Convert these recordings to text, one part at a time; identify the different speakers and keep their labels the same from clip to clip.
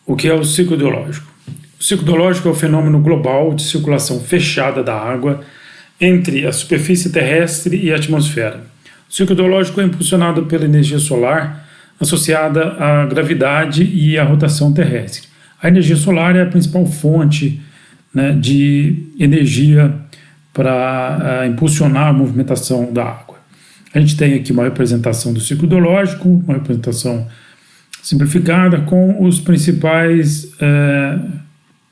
Speaker 1: O que é o ciclo hidrológico? O ciclo hidrológico é o fenômeno global de circulação fechada da água entre a superfície terrestre e a atmosfera. O ciclo hidrológico é impulsionado pela energia solar associada à gravidade e à rotação terrestre. A energia solar é a principal fonte, né, de energia para impulsionar a movimentação da água. A gente tem aqui uma representação do ciclo hidrológico, uma representação simplificada com os principais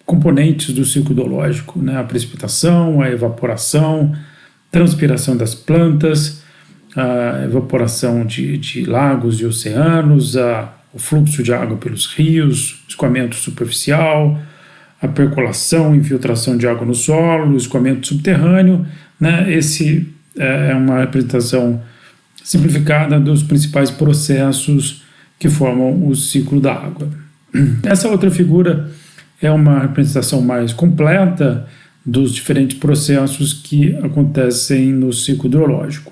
Speaker 1: componentes do ciclo hidrológico, né? A precipitação, a evaporação, transpiração das plantas, a evaporação de lagos e oceanos, o fluxo de água pelos rios, escoamento superficial, a percolação, infiltração de água no solo, o escoamento subterrâneo, né? Esse é uma representação simplificada dos principais processos que formam o ciclo da água. Essa outra figura é uma representação mais completa dos diferentes processos que acontecem no ciclo hidrológico.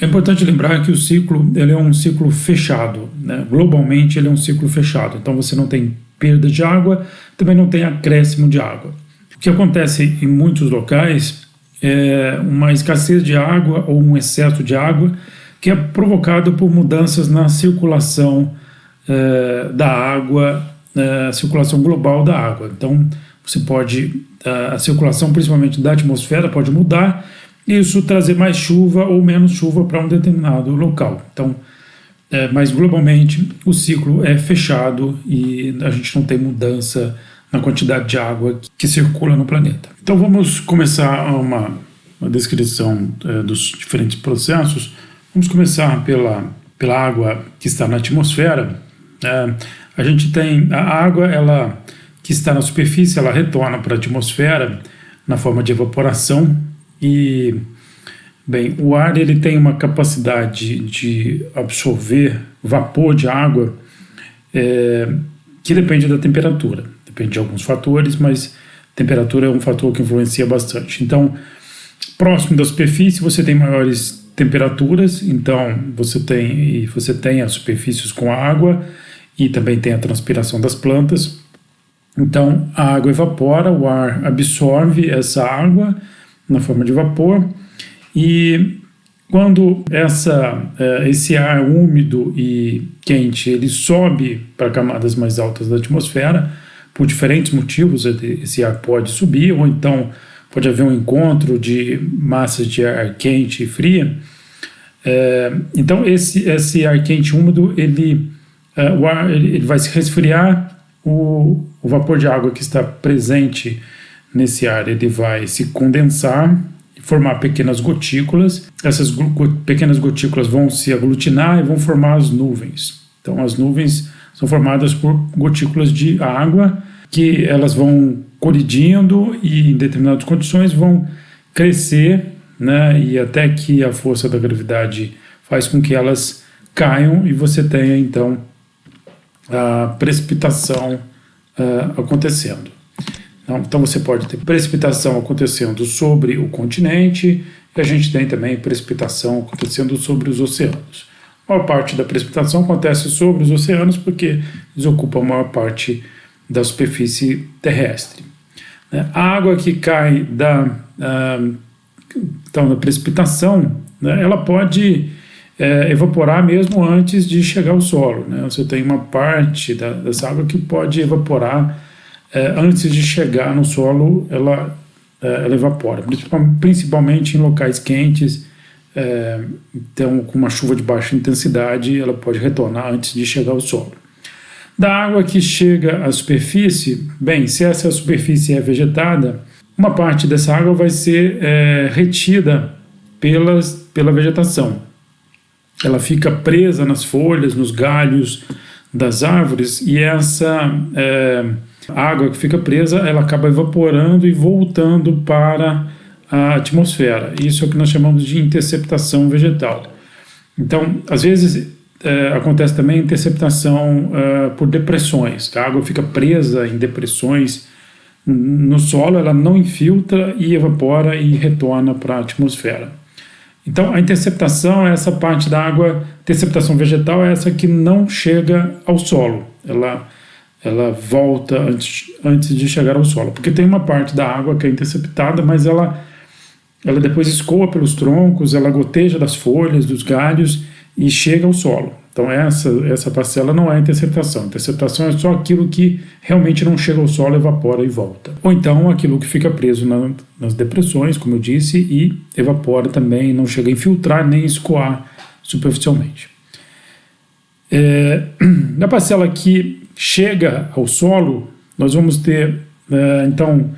Speaker 1: É importante lembrar que o ciclo ele é um ciclo fechado, né? Globalmente ele é um ciclo fechado, então você não tem perda de água, também não tem acréscimo de água. O que acontece em muitos locais é uma escassez de água ou um excesso de água que é provocado por mudanças na circulação da água, a circulação global da água. Então, você pode, a circulação principalmente da atmosfera pode mudar e isso trazer mais chuva ou menos chuva para um determinado local. Então, mas globalmente o ciclo é fechado e a gente não tem mudança na quantidade de água que circula no planeta. Então, vamos começar uma descrição dos diferentes processos. Vamos começar pela água que está na atmosfera. A gente tem a água, ela que está na superfície, ela retorna para a atmosfera na forma de evaporação e, bem, o ar ele tem uma capacidade de absorver vapor de água que depende da temperatura, depende de alguns fatores, mas temperatura é um fator que influencia bastante. Então, próximo da superfície você tem maiores temperaturas, então você tem as superfícies com água e também tem a transpiração das plantas. Então a água evapora, o ar absorve essa água na forma de vapor e quando esse ar úmido e quente ele sobe para camadas mais altas da atmosfera, por diferentes motivos esse ar pode subir ou então pode haver um encontro de massas de ar quente e fria. Então esse ar quente e úmido o ar ele vai se resfriar, o vapor de água que está presente nesse ar ele vai se condensar e formar pequenas gotículas. Essas pequenas gotículas vão se aglutinar e vão formar as nuvens. Então as nuvens são formadas por gotículas de água que elas vão colidindo e em determinadas condições vão crescer, né, e até que a força da gravidade faz com que elas caiam e você tenha então a precipitação acontecendo. Então você pode ter precipitação acontecendo sobre o continente e a gente tem também precipitação acontecendo sobre os oceanos. A maior parte da precipitação acontece sobre os oceanos porque eles ocupam a maior parte da superfície terrestre. A água que cai da precipitação, né, ela pode evaporar mesmo antes de chegar ao solo, né? Você tem uma parte dessa água que pode evaporar antes de chegar no solo, ela evapora, principalmente em locais quentes, então com uma chuva de baixa intensidade ela pode retornar antes de chegar ao solo. Da água que chega à superfície, bem, se essa superfície é vegetada, uma parte dessa água vai ser retida pela vegetação. Ela fica presa nas folhas, nos galhos das árvores e essa água que fica presa, ela acaba evaporando e voltando para a atmosfera. Isso é o que nós chamamos de interceptação vegetal. Então, às vezes acontece também interceptação por depressões. A água fica presa em depressões no solo, ela não infiltra e evapora e retorna para a atmosfera. Então a interceptação é essa parte da água, interceptação vegetal é essa que não chega ao solo, ela ela volta antes de chegar ao solo, porque tem uma parte da água que é interceptada, mas ela depois escoa pelos troncos, ela goteja das folhas, dos galhos e chega ao solo. Então essa parcela não é interceptação. Interceptação é só aquilo que realmente não chega ao solo, evapora e volta. Ou então aquilo que fica preso nas depressões, como eu disse, e evapora também, não chega a infiltrar nem escoar superficialmente. Na parcela que chega ao solo, nós vamos ter, então,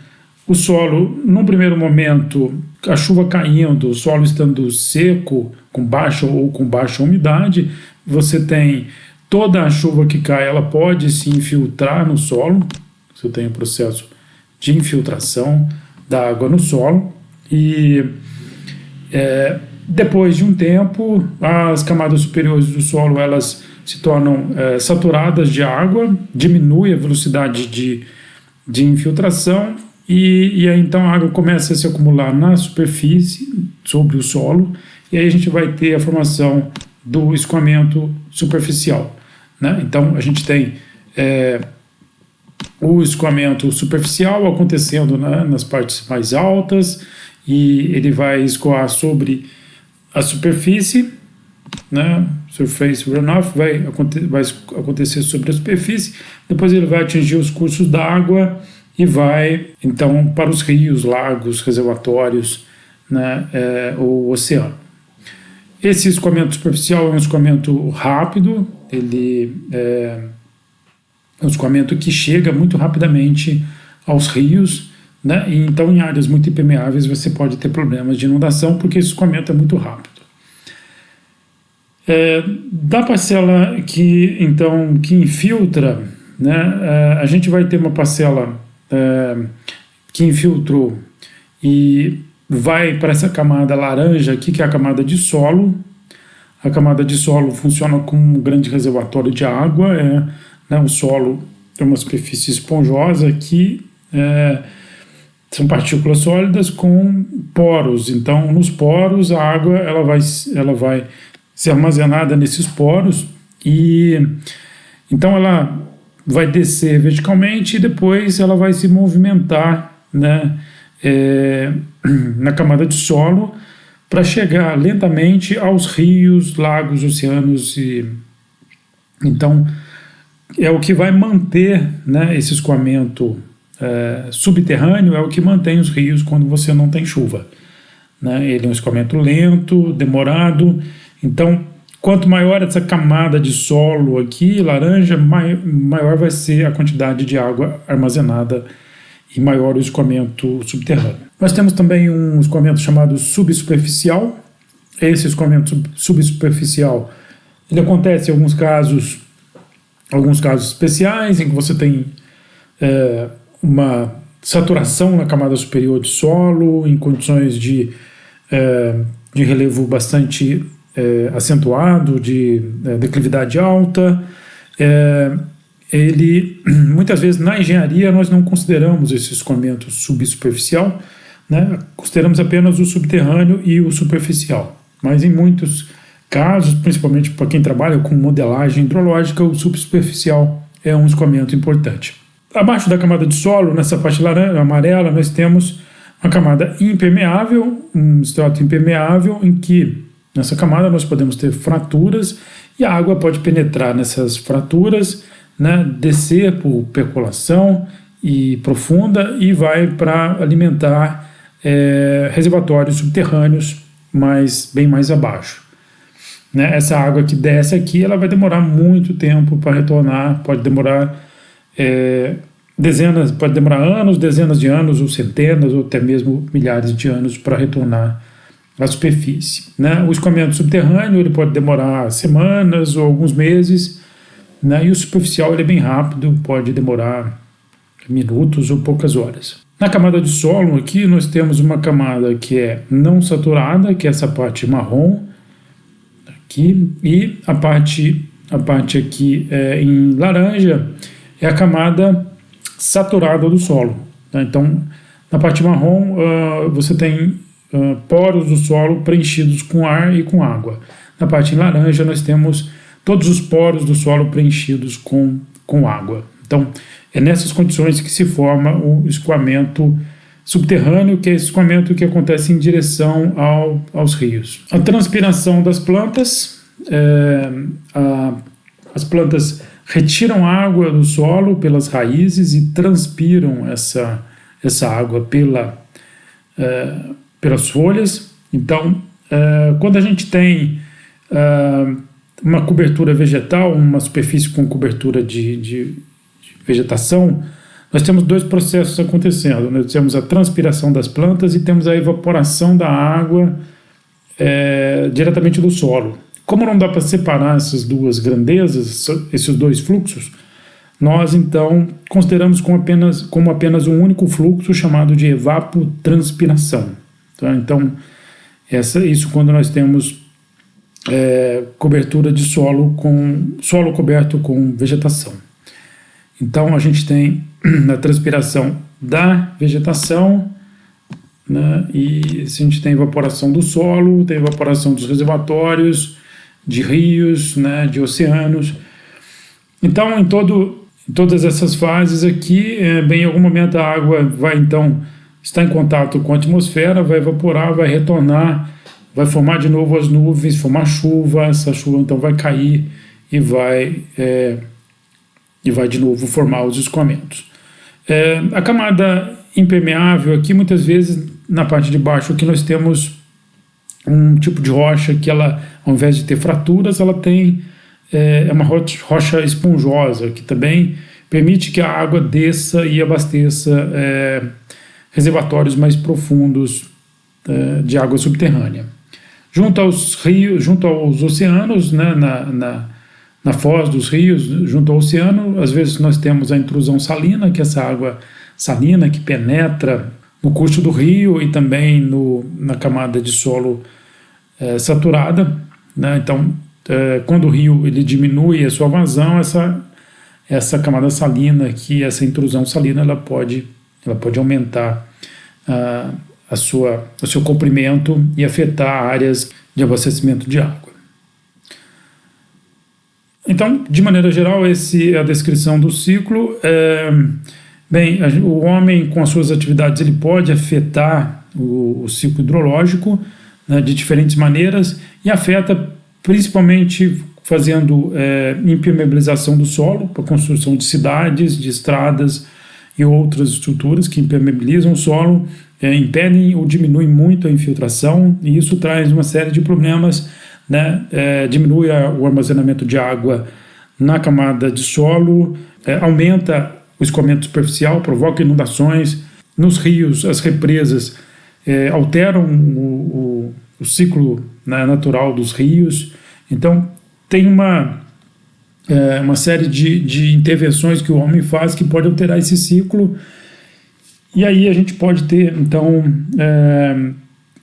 Speaker 1: o solo, num primeiro momento, a chuva caindo, o solo estando seco, com baixa umidade, você tem toda a chuva que cai, ela pode se infiltrar no solo, você tem o processo de infiltração da água no solo, e depois de um tempo, as camadas superiores do solo, elas se tornam saturadas de água, diminui a velocidade de infiltração, e aí então a água começa a se acumular na superfície, sobre o solo, e aí a gente vai ter a formação do escoamento superficial, né? Então a gente tem o escoamento superficial acontecendo, né, nas partes mais altas, e ele vai escoar sobre a superfície, né? Surface runoff vai acontecer sobre a superfície, depois ele vai atingir os cursos d'água e vai então para os rios, lagos, reservatórios, né, o oceano. Esse escoamento superficial é um escoamento rápido, ele é um escoamento que chega muito rapidamente aos rios, né, e então em áreas muito impermeáveis você pode ter problemas de inundação porque esse escoamento é muito rápido. Da parcela que infiltra, né, a gente vai ter uma parcela que infiltrou e vai para essa camada laranja aqui, que é a camada de solo. A camada de solo funciona como um grande reservatório de água, né, o solo é uma superfície esponjosa que são partículas sólidas com poros, então nos poros a água ela vai ser armazenada nesses poros, e então ela vai descer verticalmente e depois ela vai se movimentar, né, na camada de solo para chegar lentamente aos rios, lagos, oceanos, e então é o que vai manter, né, esse escoamento subterrâneo, é o que mantém os rios quando você não tem chuva, né? Ele é um escoamento lento, demorado. Então, quanto maior essa camada de solo aqui, laranja, maior vai ser a quantidade de água armazenada e maior o escoamento subterrâneo. Nós temos também um escoamento chamado subsuperficial. Esse escoamento subsuperficial, ele acontece em alguns casos especiais, em que você tem uma saturação na camada superior do solo, em condições de relevo bastante acentuado, de declividade alta. Muitas vezes na engenharia nós não consideramos esse escoamento subsuperficial, né? Consideramos apenas o subterrâneo e o superficial, mas em muitos casos, principalmente para quem trabalha com modelagem hidrológica, o subsuperficial é um escoamento importante. Abaixo da camada de solo, nessa parte laranja, amarela, nós temos uma camada impermeável, um estrato impermeável, em que nessa camada nós podemos ter fraturas e a água pode penetrar nessas fraturas, né, descer por percolação e profunda e vai para alimentar reservatórios subterrâneos bem mais abaixo. Né? Essa água que desce aqui, ela vai demorar muito tempo para retornar, pode demorar anos, dezenas de anos, ou centenas, ou até mesmo milhares de anos para retornar à superfície. Né? O escoamento subterrâneo ele pode demorar semanas ou alguns meses, né? E o superficial ele é bem rápido, pode demorar minutos ou poucas horas. Na camada de solo aqui nós temos uma camada que é não saturada, que é essa parte marrom aqui, e a parte aqui em laranja é a camada saturada do solo. Tá? Então, na parte marrom você tem poros do solo preenchidos com ar e com água. Na parte em laranja nós temos todos os poros do solo preenchidos com água. Então, é nessas condições que se forma o escoamento subterrâneo, que é esse escoamento que acontece em direção aos rios. A transpiração das plantas, as plantas retiram água do solo pelas raízes e transpiram essa água pelas folhas. Então, quando a gente tem uma cobertura vegetal, uma superfície com cobertura de vegetação, nós temos dois processos acontecendo. Nós temos a transpiração das plantas e temos a evaporação da água diretamente do solo. Como não dá para separar essas duas grandezas, esses dois fluxos, nós então consideramos como apenas um único fluxo chamado de evapotranspiração. Tá? Então, isso quando nós temos cobertura de solo coberto com vegetação. Então a gente tem a transpiração da vegetação, né, e a gente tem evaporação do solo, tem evaporação dos reservatórios, de rios, né, de oceanos. Então, em todas essas fases aqui, em algum momento a água vai então estar em contato com a atmosfera, vai evaporar, vai retornar, vai formar de novo as nuvens, formar chuva, essa chuva então vai cair e vai de novo formar os escoamentos. A camada impermeável aqui, muitas vezes, na parte de baixo aqui nós temos um tipo de rocha que ela, ao invés de ter fraturas, ela tem uma rocha esponjosa, que também permite que a água desça e abasteça reservatórios mais profundos de água subterrânea. Junto aos rios, junto aos oceanos, né, na foz dos rios, junto ao oceano, às vezes nós temos a intrusão salina, que é essa água salina que penetra no curso do rio e também na camada de solo saturada, né? Então, quando o rio ele diminui a sua vazão, essa camada salina, essa intrusão salina, ela pode aumentar o seu comprimento e afetar áreas de abastecimento de água. Então, de maneira geral, essa é a descrição do ciclo. O homem, com as suas atividades, ele pode afetar o ciclo hidrológico, né, de diferentes maneiras, e afeta principalmente fazendo impermeabilização do solo, para a construção de cidades, de estradas e outras estruturas que impermeabilizam o solo, impedem ou diminuem muito a infiltração, e isso traz uma série de problemas, né? Diminui o armazenamento de água na camada de solo, aumenta o escoamento superficial, provoca inundações. Nos rios, as represas alteram o ciclo, né, natural dos rios. Então, tem uma série de intervenções que o homem faz que pode alterar esse ciclo. E aí a gente pode ter, então,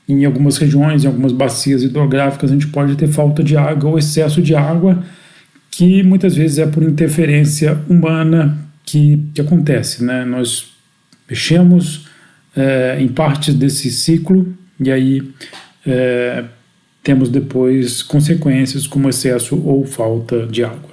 Speaker 1: em algumas regiões, em algumas bacias hidrográficas, a gente pode ter falta de água ou excesso de água, que muitas vezes é por interferência humana que acontece, né? Nós mexemos em parte desse ciclo e aí temos depois consequências como excesso ou falta de água.